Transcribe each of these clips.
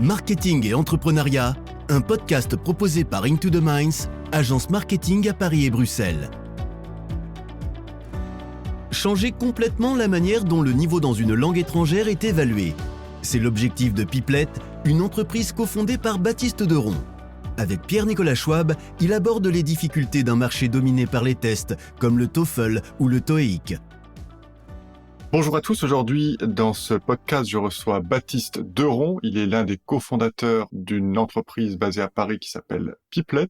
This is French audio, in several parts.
Marketing et entrepreneuriat, un podcast proposé par Into the Minds, agence marketing à Paris et Bruxelles. Changer complètement la manière dont le niveau dans une langue étrangère est évalué. C'est l'objectif de Piplet, une entreprise cofondée par Baptiste Deron. Avec Pierre-Nicolas Schwab, il aborde les difficultés d'un marché dominé par les tests, comme le TOEFL ou le TOEIC. Bonjour à tous, aujourd'hui dans ce podcast je reçois Baptiste Deron, il est l'un des cofondateurs d'une entreprise basée à Paris qui s'appelle Piplet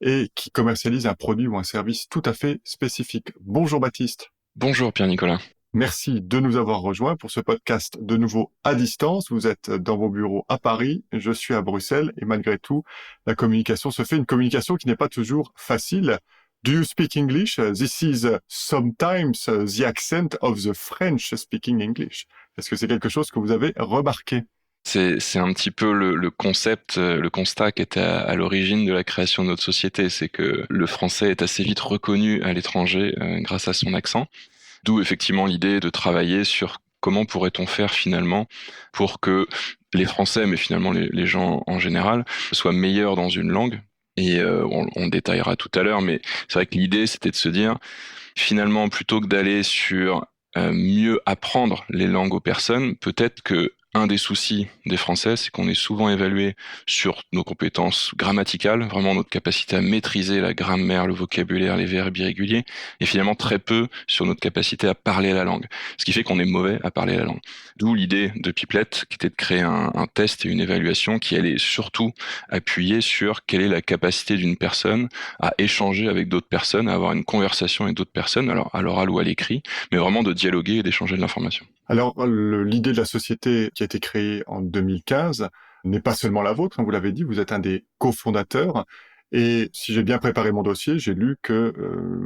et qui commercialise un produit ou un service tout à fait spécifique. Bonjour Baptiste. Bonjour Pierre-Nicolas. Merci de nous avoir rejoints pour ce podcast de nouveau à distance. Vous êtes dans vos bureaux à Paris, je suis à Bruxelles et malgré tout la communication se fait, une communication qui n'est pas toujours facile. Do you speak English? This is sometimes the accent of the French speaking English. Est-ce que c'est quelque chose que vous avez remarqué? C'est un petit peu le concept, le constat qui était à l'origine de la création de notre société. C'est que le français est assez vite reconnu à l'étranger grâce à son accent. D'où effectivement l'idée de travailler sur comment pourrait-on faire finalement pour que les Français, mais finalement les gens en général, soient meilleurs dans une langue. Et on détaillera tout à l'heure, mais c'est vrai que l'idée, c'était de se dire, finalement, plutôt que d'aller sur mieux apprendre les langues aux personnes, peut-être que un des soucis des Français, c'est qu'on est souvent évalué sur nos compétences grammaticales, vraiment notre capacité à maîtriser la grammaire, le vocabulaire, les verbes irréguliers, et finalement très peu sur notre capacité à parler la langue. Ce qui fait qu'on est mauvais à parler la langue. D'où l'idée de Piplet, qui était de créer un test et une évaluation qui allait surtout appuyer sur quelle est la capacité d'une personne à échanger avec d'autres personnes, à avoir une conversation avec d'autres personnes, alors à l'oral ou à l'écrit, mais vraiment de dialoguer et d'échanger de l'information. Alors, l'idée de la société qui a été créée en 2015 n'est pas seulement la vôtre, hein, vous l'avez dit, vous êtes un des cofondateurs. Et si j'ai bien préparé mon dossier, j'ai lu que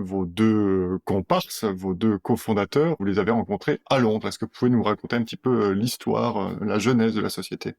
vos deux comparses, vos deux cofondateurs, vous les avez rencontrés à Londres. Est-ce que vous pouvez nous raconter un petit peu l'histoire, la genèse de la société ?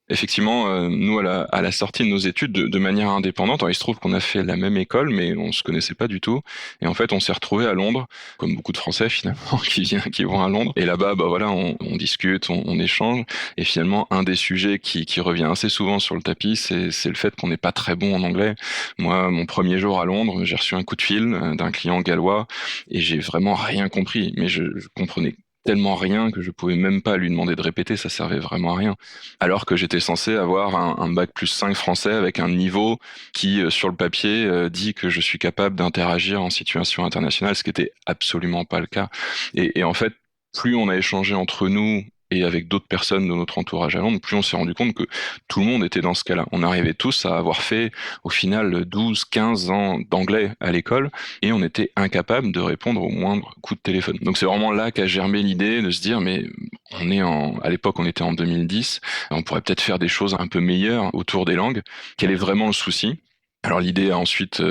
Effectivement, nous, à la sortie de nos études, de manière indépendante, alors, il se trouve qu'on a fait la même école, mais on se connaissait pas du tout. Et en fait, on s'est retrouvés à Londres, comme beaucoup de Français finalement, qui vont à Londres. Et là-bas, voilà, on discute, on échange. Et finalement, un des sujets qui revient assez souvent sur le tapis, c'est le fait qu'on n'est pas très bon en anglais. Moi, mon premier jour à Londres, j'ai reçu un coup de fil d'un client gallois et j'ai vraiment rien compris. Mais je comprenais tellement rien que je pouvais même pas lui demander de répéter, ça servait vraiment à rien. Alors que j'étais censé avoir un bac plus 5 français avec un niveau qui, sur le papier, dit que je suis capable d'interagir en situation internationale, ce qui était absolument pas le cas. Et en fait, plus on a échangé entre nous et avec d'autres personnes de notre entourage à Londres, plus on s'est rendu compte que tout le monde était dans ce cas-là. On arrivait tous à avoir fait, au final, 12, 15 ans d'anglais à l'école, et on était incapable de répondre au moindre coup de téléphone. Donc c'est vraiment là qu'a germé l'idée de se dire, mais à l'époque on était en 2010, on pourrait peut-être faire des choses un peu meilleures autour des langues. Quel est vraiment le souci ? Alors l'idée a ensuite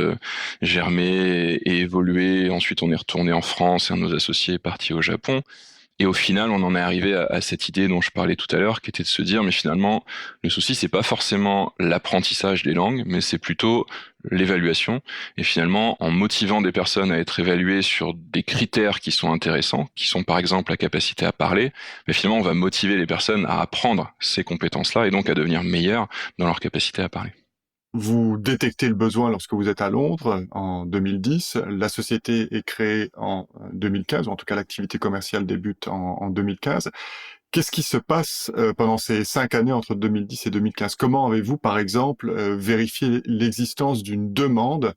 germé et évolué. Ensuite on est retourné en France, un de nos associés est parti au Japon. Et au final, on en est arrivé à cette idée dont je parlais tout à l'heure, qui était de se dire, mais finalement, le souci, c'est pas forcément l'apprentissage des langues, mais c'est plutôt l'évaluation. Et finalement, en motivant des personnes à être évaluées sur des critères qui sont intéressants, qui sont par exemple la capacité à parler, mais finalement, on va motiver les personnes à apprendre ces compétences-là et donc à devenir meilleures dans leur capacité à parler. Vous détectez le besoin lorsque vous êtes à Londres en 2010. La société est créée en 2015, ou en tout cas l'activité commerciale débute en 2015. Qu'est-ce qui se passe pendant ces 5 années entre 2010 et 2015? Comment avez-vous, par exemple, vérifié l'existence d'une demande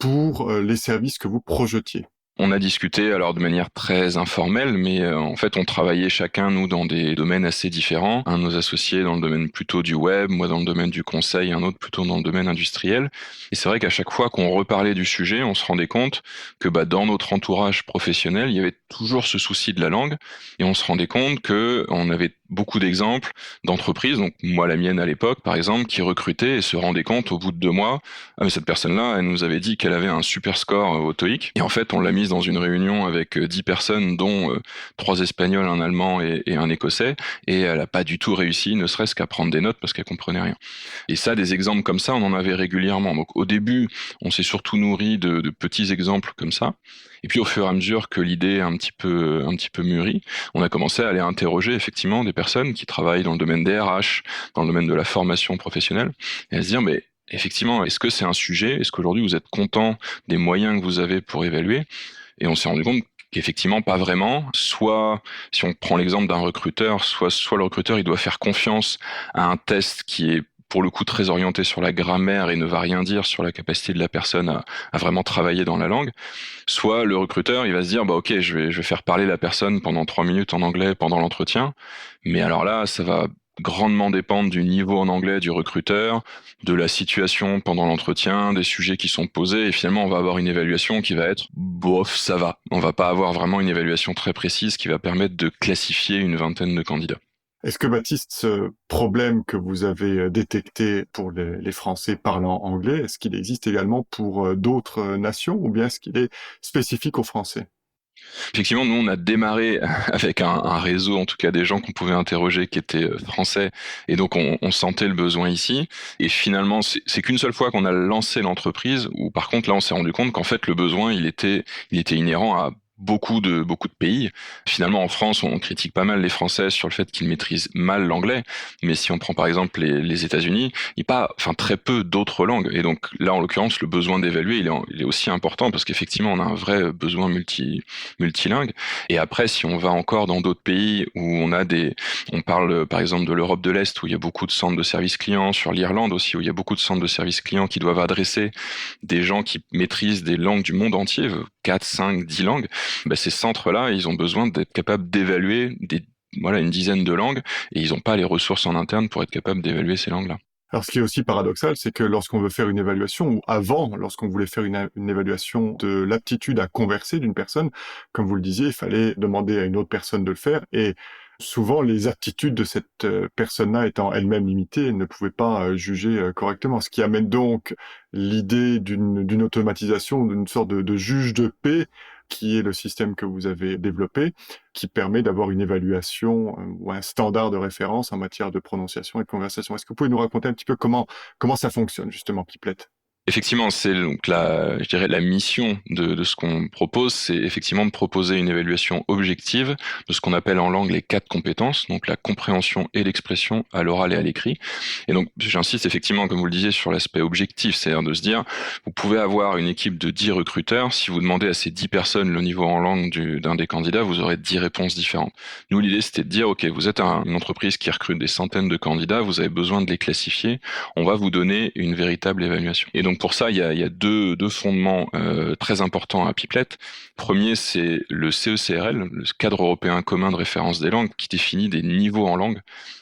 pour les services que vous projetiez? On a discuté alors de manière très informelle, mais en fait on travaillait chacun, nous, dans des domaines assez différents. Un de nos associés dans le domaine plutôt du web, moi dans le domaine du conseil, un autre plutôt dans le domaine industriel. Et c'est vrai qu'à chaque fois qu'on reparlait du sujet, on se rendait compte que dans notre entourage professionnel, il y avait toujours ce souci de la langue. Et on se rendait compte que on avait beaucoup d'exemples d'entreprises, donc moi la mienne à l'époque par exemple, qui recrutaient et se rendaient compte au bout de 2 mois, ah mais cette personne-là, elle nous avait dit qu'elle avait un super score au TOEIC, et en fait on l'a mise dans une réunion avec 10 personnes, dont 3 Espagnols, un Allemand et un Écossais, et elle a pas du tout réussi, ne serait-ce qu'à prendre des notes parce qu'elle comprenait rien. Et ça, des exemples comme ça, on en avait régulièrement. Donc au début, on s'est surtout nourri de petits exemples comme ça. Et puis au fur et à mesure que l'idée a un petit peu mûri, on a commencé à aller interroger effectivement des personnes qui travaillent dans le domaine des RH, dans le domaine de la formation professionnelle, et à se dire, mais effectivement, est-ce que c'est un sujet? Est-ce qu'aujourd'hui vous êtes content des moyens que vous avez pour évaluer? Et on s'est rendu compte qu'effectivement pas vraiment. Soit, si on prend l'exemple d'un recruteur, soit le recruteur il doit faire confiance à un test qui est pour le coup très orienté sur la grammaire et ne va rien dire sur la capacité de la personne à vraiment travailler dans la langue. Soit le recruteur il va se dire bah ok je vais faire parler la personne pendant 3 minutes en anglais pendant l'entretien, mais alors là ça va grandement dépendre du niveau en anglais du recruteur, de la situation pendant l'entretien, des sujets qui sont posés, et finalement on va avoir une évaluation qui va être bof, ça va. On va pas avoir vraiment une évaluation très précise qui va permettre de classifier une vingtaine de candidats. Est-ce que Baptiste, ce problème que vous avez détecté pour les Français parlant anglais, est-ce qu'il existe également pour d'autres nations ou bien est-ce qu'il est spécifique aux Français? Effectivement, nous, on a démarré avec un réseau, en tout cas des gens qu'on pouvait interroger qui étaient français, et donc on sentait le besoin ici. Et finalement, c'est qu'une seule fois qu'on a lancé l'entreprise, où par contre là, on s'est rendu compte qu'en fait le besoin, il était inhérent à beaucoup de pays. Finalement, en France, on critique pas mal les Français sur le fait qu'ils maîtrisent mal l'anglais, mais si on prend par exemple les États-Unis, il n'y a pas, très peu d'autres langues. Et donc là, en l'occurrence, le besoin d'évaluer, il est aussi important parce qu'effectivement, on a un vrai besoin multilingue. Et après, si on va encore dans d'autres pays où on parle par exemple de l'Europe de l'Est où il y a beaucoup de centres de services clients, sur l'Irlande aussi où il y a beaucoup de centres de services clients qui doivent adresser des gens qui maîtrisent des langues du monde entier, 4, 5, 10 langues. Ces centres-là, ils ont besoin d'être capables d'évaluer une dizaine de langues et ils n'ont pas les ressources en interne pour être capables d'évaluer ces langues-là. Alors, ce qui est aussi paradoxal, c'est que lorsqu'on veut faire une évaluation, ou avant, lorsqu'on voulait faire une évaluation de l'aptitude à converser d'une personne, comme vous le disiez, il fallait demander à une autre personne de le faire et souvent, les aptitudes de cette personne-là étant elle-même limitées, elle ne pouvait pas juger correctement. Ce qui amène donc l'idée d'une automatisation, d'une sorte de juge de paix, qui est le système que vous avez développé, qui permet d'avoir une évaluation ou un standard de référence en matière de prononciation et de conversation. Est-ce que vous pouvez nous raconter un petit peu comment ça fonctionne, justement, Piplet? Effectivement, c'est donc je dirais la mission de ce qu'on propose, c'est effectivement de proposer une évaluation objective de ce qu'on appelle en langue les 4 compétences, donc la compréhension et l'expression à l'oral et à l'écrit. Et donc, j'insiste effectivement, comme vous le disiez, sur l'aspect objectif, c'est-à-dire de se dire, vous pouvez avoir une équipe de 10 recruteurs, si vous demandez à ces 10 personnes le niveau en langue d'un des candidats, vous aurez 10 réponses différentes. Nous, l'idée, c'était de dire, ok, vous êtes une entreprise qui recrute des centaines de candidats, vous avez besoin de les classifier, on va vous donner une véritable évaluation. Et donc, pour ça, il y a deux fondements très importants à Piplet. Premier, c'est le CECRL, le cadre européen commun de référence des langues, qui définit des niveaux en langue,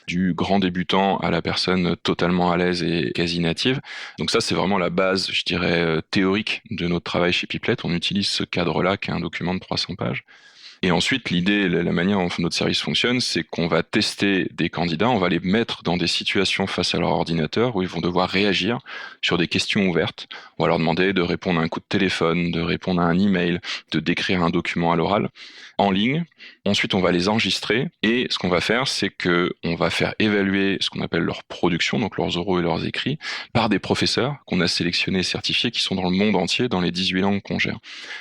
du grand débutant à la personne totalement à l'aise et quasi native. Donc ça, c'est vraiment la base, je dirais, théorique de notre travail chez Piplet. On utilise ce cadre-là, qui est un document de 300 pages. Et ensuite, l'idée, la manière dont notre service fonctionne, c'est qu'on va tester des candidats, on va les mettre dans des situations face à leur ordinateur où ils vont devoir réagir sur des questions ouvertes. On va leur demander de répondre à un coup de téléphone, de répondre à un email, de décrire un document à l'oral en ligne. Ensuite, on va les enregistrer et ce qu'on va faire, c'est que on va faire évaluer ce qu'on appelle leur production, donc leurs oraux et leurs écrits, par des professeurs qu'on a sélectionnés et certifiés qui sont dans le monde entier, dans les 18 langues qu'on gère.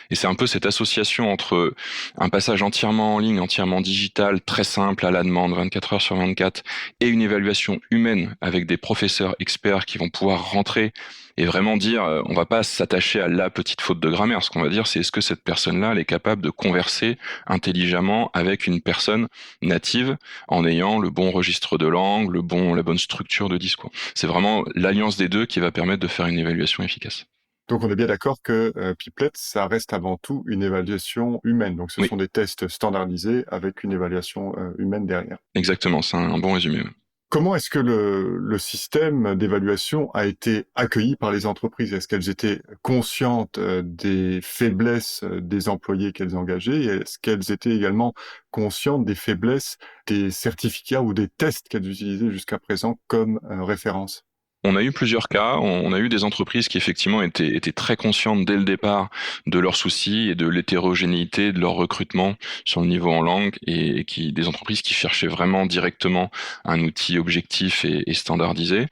Et c'est un peu cette association entre un passage entièrement en ligne, entièrement digital, très simple à la demande, 24 heures sur 24, et une évaluation humaine avec des professeurs experts qui vont pouvoir rentrer et vraiment dire, on va pas s'attacher à la petite faute de grammaire. Ce qu'on va dire, c'est est-ce que cette personne-là, elle est capable de converser intelligemment avec une personne native en ayant le bon registre de langue, la bonne structure de discours. C'est vraiment l'alliance des deux qui va permettre de faire une évaluation efficace. Donc on est bien d'accord que Piplet, ça reste avant tout une évaluation humaine. Donc ce sont des tests standardisés avec une évaluation humaine derrière. Exactement, c'est un bon résumé. Ouais. Comment est-ce que le système d'évaluation a été accueilli par les entreprises? Est-ce qu'elles étaient conscientes des faiblesses des employés qu'elles engageaient? Et est-ce qu'elles étaient également conscientes des faiblesses des certificats ou des tests qu'elles utilisaient jusqu'à présent comme référence? On a eu plusieurs cas. On a eu des entreprises qui effectivement étaient très conscientes dès le départ de leurs soucis et de l'hétérogénéité de leur recrutement sur le niveau en langue et des entreprises qui cherchaient vraiment directement un outil objectif et standardisé.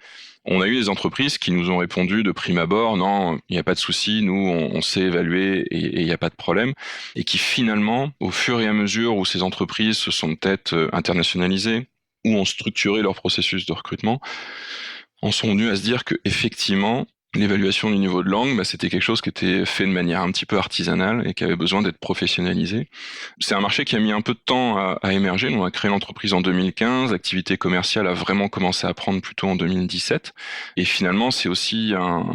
On a eu des entreprises qui nous ont répondu de prime abord, non, il n'y a pas de souci, nous on sait évaluer et il n'y a pas de problème, et qui finalement, au fur et à mesure où ces entreprises se sont peut-être internationalisées, où ont structuré leur processus de recrutement, en sont venus à se dire que effectivement, l'évaluation du niveau de langue, c'était quelque chose qui était fait de manière un petit peu artisanale et qui avait besoin d'être professionnalisé. C'est un marché qui a mis un peu de temps à émerger. Nous, on a créé l'entreprise en 2015. L'activité commerciale a vraiment commencé à prendre plutôt en 2017. Et finalement, c'est aussi un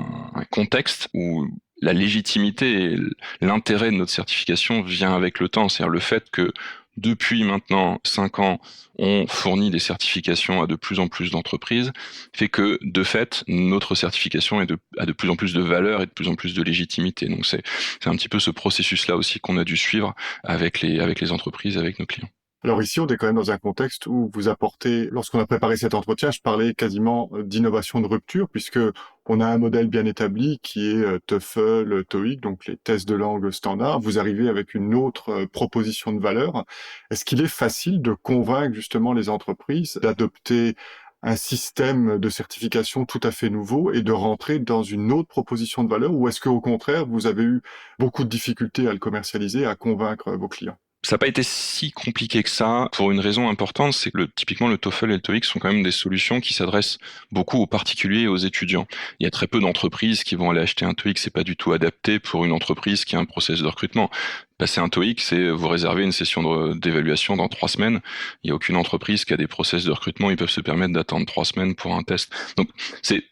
contexte où la légitimité et l'intérêt de notre certification vient avec le temps. C'est-à-dire le fait que depuis maintenant 5 ans, on fournit des certifications à de plus en plus d'entreprises, fait que, de fait, notre certification a de plus en plus de valeur et de plus en plus de légitimité. Donc c'est un petit peu ce processus-là aussi qu'on a dû suivre avec les entreprises, avec nos clients. Alors ici, on est quand même dans un contexte où vous apportez, lorsqu'on a préparé cet entretien, je parlais quasiment d'innovation de rupture, puisque on a un modèle bien établi qui est TOEFL, TOEIC, donc les tests de langue standard. Vous arrivez avec une autre proposition de valeur. Est-ce qu'il est facile de convaincre justement les entreprises d'adopter un système de certification tout à fait nouveau et de rentrer dans une autre proposition de valeur, ou est-ce qu'au contraire, vous avez eu beaucoup de difficultés à le commercialiser, à convaincre vos clients? Ça n'a pas été si compliqué que ça pour une raison importante, c'est que typiquement le TOEFL et le TOEIC sont quand même des solutions qui s'adressent beaucoup aux particuliers et aux étudiants. Il y a très peu d'entreprises qui vont aller acheter un TOEIC, c'est pas du tout adapté pour une entreprise qui a un process de recrutement. Passer un TOEIC, c'est vous réserver une session d'évaluation dans 3 semaines. Il n'y a aucune entreprise qui a des process de recrutement, ils peuvent se permettre d'attendre 3 semaines pour un test. Donc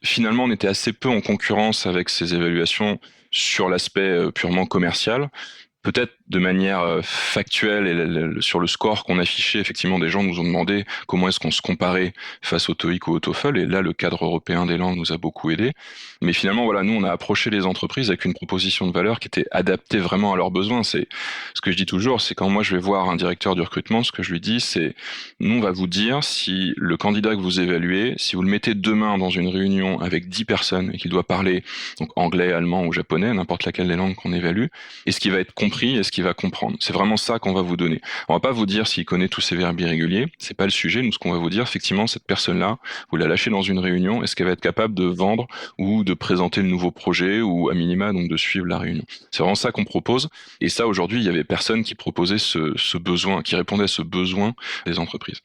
finalement on était assez peu en concurrence avec ces évaluations sur l'aspect purement commercial. Peut-être de manière factuelle et sur le score qu'on affichait, effectivement, des gens nous ont demandé comment est-ce qu'on se comparait face au TOEIC ou au TOEFL, et là, le cadre européen des langues nous a beaucoup aidé. Mais finalement, voilà, nous, on a approché les entreprises avec une proposition de valeur qui était adaptée vraiment à leurs besoins. C'est ce que je dis toujours, c'est quand moi je vais voir un directeur du recrutement, ce que je lui dis, c'est nous, on va vous dire si le candidat que vous évaluez, si vous le mettez demain dans une réunion avec 10 personnes et qu'il doit parler donc anglais, allemand ou japonais, n'importe laquelle des langues qu'on évalue, est-ce qu'il va être compris, est-ce qu'il va comprendre. C'est vraiment ça qu'on va vous donner. On va pas vous dire s'il connaît tous ces verbes irréguliers, c'est pas le sujet. Nous, ce qu'on va vous dire, effectivement, cette personne-là, vous la lâchez dans une réunion, est-ce qu'elle va être capable de vendre ou de présenter le nouveau projet ou à minima donc de suivre la réunion. C'est vraiment ça qu'on propose. Et ça, aujourd'hui, il y avait personne qui proposait ce besoin, qui répondait à ce besoin des entreprises.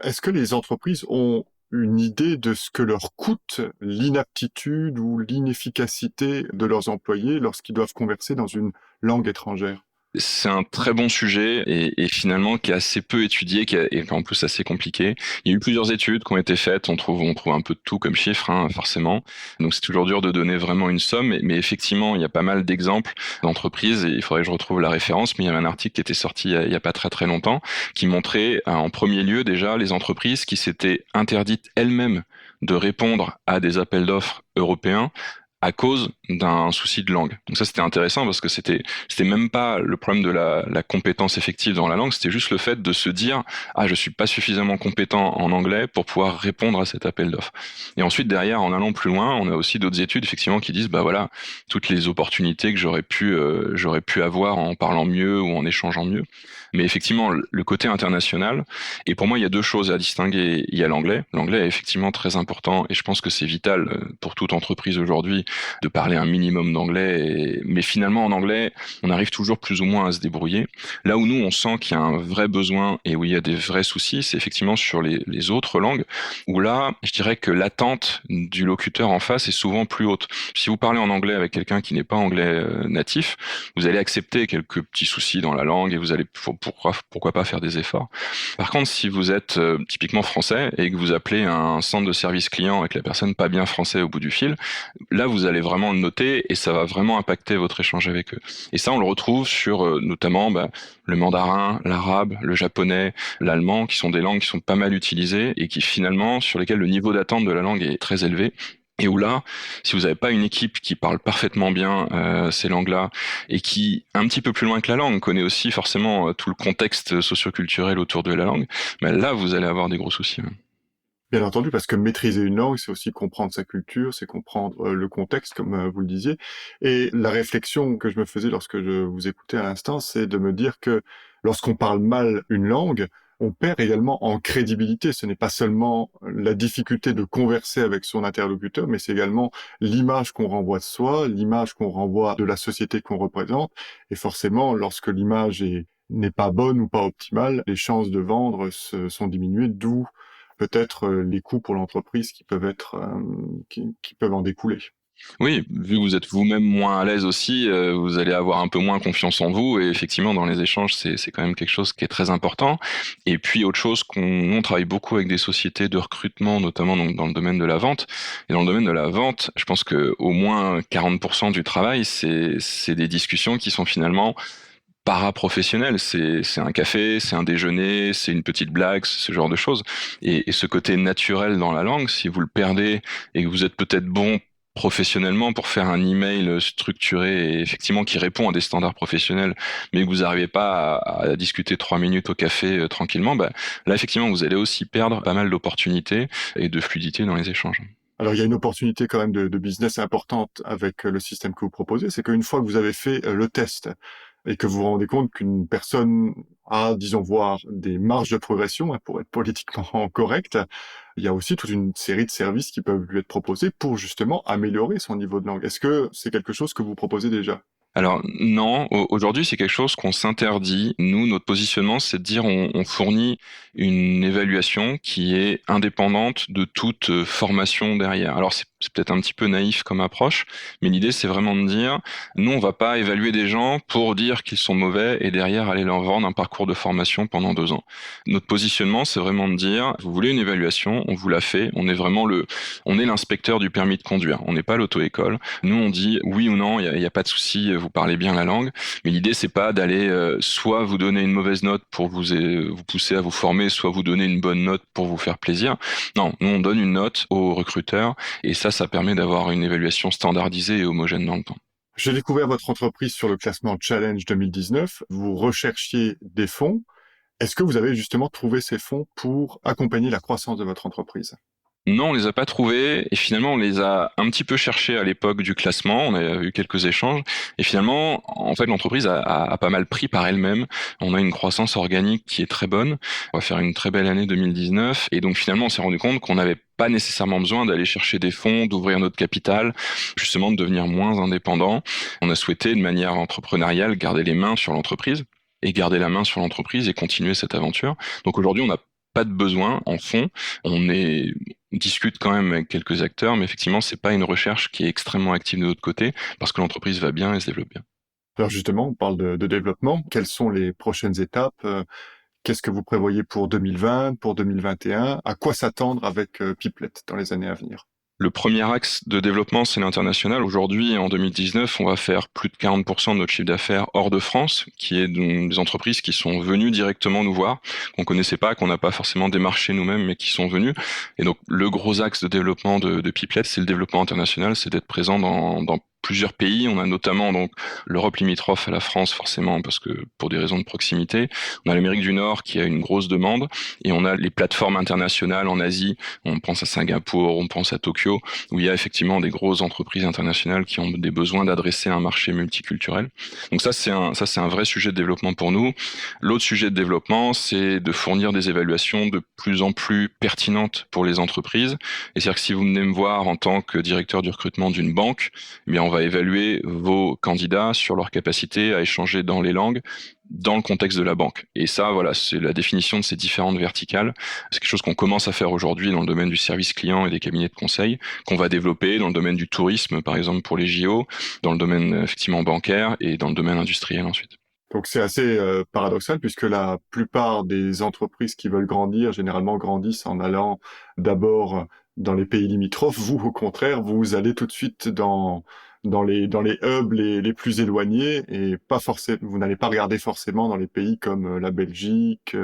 Est-ce que les entreprises ont une idée de ce que leur coûte l'inaptitude ou l'inefficacité de leurs employés lorsqu'ils doivent converser dans une langue étrangère? C'est un très bon sujet et finalement qui est assez peu étudié et qui en plus assez compliqué. Il y a eu plusieurs études qui ont été faites, on trouve un peu de tout comme chiffre, forcément. Donc c'est toujours dur de donner vraiment une somme, mais effectivement il y a pas mal d'exemples d'entreprises et il faudrait que je retrouve la référence, mais il y avait un article qui était sorti il y a pas très très longtemps qui montrait en premier lieu déjà les entreprises qui s'étaient interdites elles-mêmes de répondre à des appels d'offres européens à cause d'un souci de langue. Donc ça, c'était intéressant parce que c'était même pas le problème de la compétence effective dans la langue, c'était juste le fait de se dire je suis pas suffisamment compétent en anglais pour pouvoir répondre à cet appel d'offres. Et ensuite derrière, en allant plus loin, on a aussi d'autres études effectivement qui disent voilà, toutes les opportunités que j'aurais pu avoir en parlant mieux ou en échangeant mieux. Mais effectivement, le côté international, et pour moi, il y a 2 choses à distinguer. Il y a l'anglais. L'anglais est effectivement très important et je pense que c'est vital pour toute entreprise aujourd'hui de parler un minimum d'anglais. Mais finalement, en anglais, on arrive toujours plus ou moins à se débrouiller. Là où nous, on sent qu'il y a un vrai besoin et où il y a des vrais soucis, c'est effectivement sur les autres langues, où là, je dirais que l'attente du locuteur en face est souvent plus haute. Si vous parlez en anglais avec quelqu'un qui n'est pas anglais natif, vous allez accepter quelques petits soucis dans la langue et vous allez pourquoi pas faire des efforts. Par contre, si vous êtes typiquement français et que vous appelez un centre de service client et que la personne pas bien français au bout du fil, là vous allez vraiment le noter et ça va vraiment impacter votre échange avec eux. Et ça on le retrouve sur notamment le mandarin, l'arabe, le japonais, l'allemand, qui sont des langues qui sont pas mal utilisées et qui finalement sur lesquelles le niveau d'attente de la langue est très élevé. Et où là, si vous n'avez pas une équipe qui parle parfaitement bien ces langues-là et qui, un petit peu plus loin que la langue, connaît aussi forcément tout le contexte socioculturel autour de la langue, là, vous allez avoir des gros soucis. Bien entendu, parce que maîtriser une langue, c'est aussi comprendre sa culture, c'est comprendre le contexte, comme vous le disiez. Et la réflexion que je me faisais lorsque je vous écoutais à l'instant, c'est de me dire que lorsqu'on parle mal une langue, on perd également en crédibilité. Ce n'est pas seulement la difficulté de converser avec son interlocuteur, mais c'est également l'image qu'on renvoie de soi, l'image qu'on renvoie de la société qu'on représente. Et forcément, lorsque l'image n'est pas bonne ou pas optimale, les chances de vendre sont diminuées, d'où peut-être les coûts pour l'entreprise qui peuvent être qui peuvent en découler. Oui, vu que vous êtes vous-même moins à l'aise aussi, vous allez avoir un peu moins confiance en vous et effectivement dans les échanges, c'est quand même quelque chose qui est très important. Et puis autre chose on travaille beaucoup avec des sociétés de recrutement, notamment donc dans le domaine de la vente. Et dans le domaine de la vente, je pense que au moins 40% du travail, c'est des discussions qui sont finalement paraprofessionnelles. C'est un café, c'est un déjeuner, c'est une petite blague, c'est ce genre de choses. Et ce côté naturel dans la langue, si vous le perdez et que vous êtes peut-être bon professionnellement pour faire un email structuré et effectivement qui répond à des standards professionnels, mais que vous n'arrivez pas à discuter 3 minutes au café tranquillement, bah, là effectivement vous allez aussi perdre pas mal d'opportunités et de fluidité dans les échanges. Alors, il y a une opportunité quand même de business importante avec le système que vous proposez, c'est qu'une fois que vous avez fait le test et que vous vous rendez compte qu'une personne a, disons, voire des marges de progression, hein, pour être politiquement correct, il y a aussi toute une série de services qui peuvent lui être proposés pour justement améliorer son niveau de langue. Est-ce que c'est quelque chose que vous proposez déjà? Alors non, aujourd'hui c'est quelque chose qu'on s'interdit. Nous, notre positionnement, c'est de dire on fournit une évaluation qui est indépendante de toute formation derrière. Alors c'est peut-être un petit peu naïf comme approche, mais l'idée c'est vraiment de dire, nous on va pas évaluer des gens pour dire qu'ils sont mauvais et derrière aller leur vendre un parcours de formation pendant 2 ans. Notre positionnement c'est vraiment de dire, vous voulez une évaluation, on vous la fait, on est l'inspecteur du permis de conduire, on n'est pas l'auto-école. Nous on dit oui ou non, il y a pas de souci, vous parlez bien la langue, mais l'idée c'est pas d'aller soit vous donner une mauvaise note pour vous pousser à vous former, soit vous donner une bonne note pour vous faire plaisir. Non, nous on donne une note aux recruteurs et ça permet d'avoir une évaluation standardisée et homogène dans le temps. J'ai découvert votre entreprise sur le classement Challenge 2019. Vous recherchiez des fonds. Est-ce que vous avez justement trouvé ces fonds pour accompagner la croissance de votre entreprise? Non, on les a pas trouvés et finalement on les a un petit peu cherchés à l'époque du classement. On a eu quelques échanges et finalement, en fait, l'entreprise a pas mal pris par elle-même. On a une croissance organique qui est très bonne. On va faire une très belle année 2019 et donc finalement on s'est rendu compte qu'on n'avait pas nécessairement besoin d'aller chercher des fonds, d'ouvrir notre capital, justement de devenir moins indépendant. On a souhaité de manière entrepreneuriale garder les mains sur l'entreprise et garder la main sur l'entreprise et continuer cette aventure. Donc aujourd'hui, on n'a pas de besoin en fond. On discute quand même avec quelques acteurs, mais effectivement, c'est pas une recherche qui est extrêmement active de notre côté parce que l'entreprise va bien et se développe bien. Alors justement, on parle de développement. Quelles sont les prochaines étapes? Qu'est-ce que vous prévoyez pour 2020, pour 2021? À quoi s'attendre avec Piplet dans les années à venir? Le premier axe de développement, c'est l'international. Aujourd'hui, en 2019, on va faire plus de 40% de notre chiffre d'affaires hors de France, qui est des entreprises qui sont venues directement nous voir, qu'on connaissait pas, qu'on n'a pas forcément démarché nous-mêmes, mais qui sont venues. Et donc, le gros axe de développement de Piplet, c'est le développement international, c'est d'être présent dans plusieurs pays. On a notamment donc l'Europe limitrophe à la France, forcément, parce que pour des raisons de proximité. On a l'Amérique du Nord qui a une grosse demande, et on a les plateformes internationales en Asie. On pense à Singapour, on pense à Tokyo, où il y a effectivement des grosses entreprises internationales qui ont des besoins d'adresser un marché multiculturel. Donc ça c'est un vrai sujet de développement pour nous. L'autre sujet de développement, c'est de fournir des évaluations de plus en plus pertinentes pour les entreprises. Et c'est-à-dire que si vous venez me voir en tant que directeur du recrutement d'une banque, eh bien on va évaluer vos candidats sur leur capacité à échanger dans les langues dans le contexte de la banque. Et ça, voilà, c'est la définition de ces différentes verticales. C'est quelque chose qu'on commence à faire aujourd'hui dans le domaine du service client et des cabinets de conseil, qu'on va développer dans le domaine du tourisme, par exemple pour les JO, dans le domaine effectivement bancaire et dans le domaine industriel ensuite. Donc c'est assez paradoxal puisque la plupart des entreprises qui veulent grandir, généralement grandissent en allant d'abord dans les pays limitrophes. Vous, au contraire, vous allez tout de suite dans les hubs les plus éloignés et pas forcément, vous n'allez pas regarder forcément dans les pays comme la Belgique,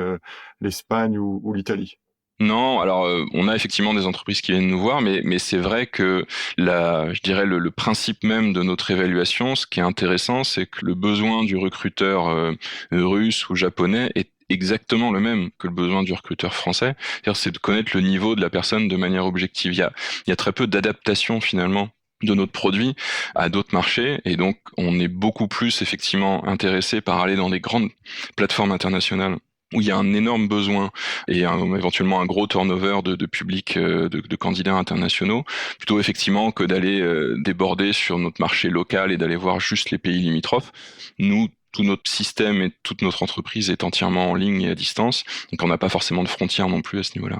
l'Espagne ou l'Italie. Non, alors on a effectivement des entreprises qui viennent nous voir, mais c'est vrai que je dirais le principe même de notre évaluation, ce qui est intéressant, c'est que le besoin du recruteur russe ou japonais est exactement le même que le besoin du recruteur français. C'est-à-dire, c'est de connaître le niveau de la personne de manière objective. Il y a très peu d'adaptation finalement de notre produit à d'autres marchés, et donc on est beaucoup plus effectivement intéressé par aller dans des grandes plateformes internationales où il y a un énorme besoin et éventuellement un gros turnover de public, de candidats internationaux, plutôt effectivement que d'aller déborder sur notre marché local et d'aller voir juste les pays limitrophes. Nous, tout notre système et toute notre entreprise est entièrement en ligne et à distance, donc on n'a pas forcément de frontières non plus à ce niveau-là.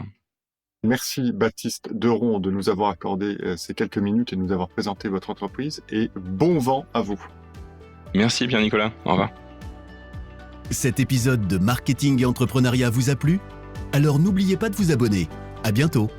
Merci Baptiste Deron de nous avoir accordé ces quelques minutes et de nous avoir présenté votre entreprise, et bon vent à vous. Merci Pierre Nicolas, au revoir. Cet épisode de Marketing et Entrepreneuriat vous a plu ? Alors n'oubliez pas de vous abonner. À bientôt.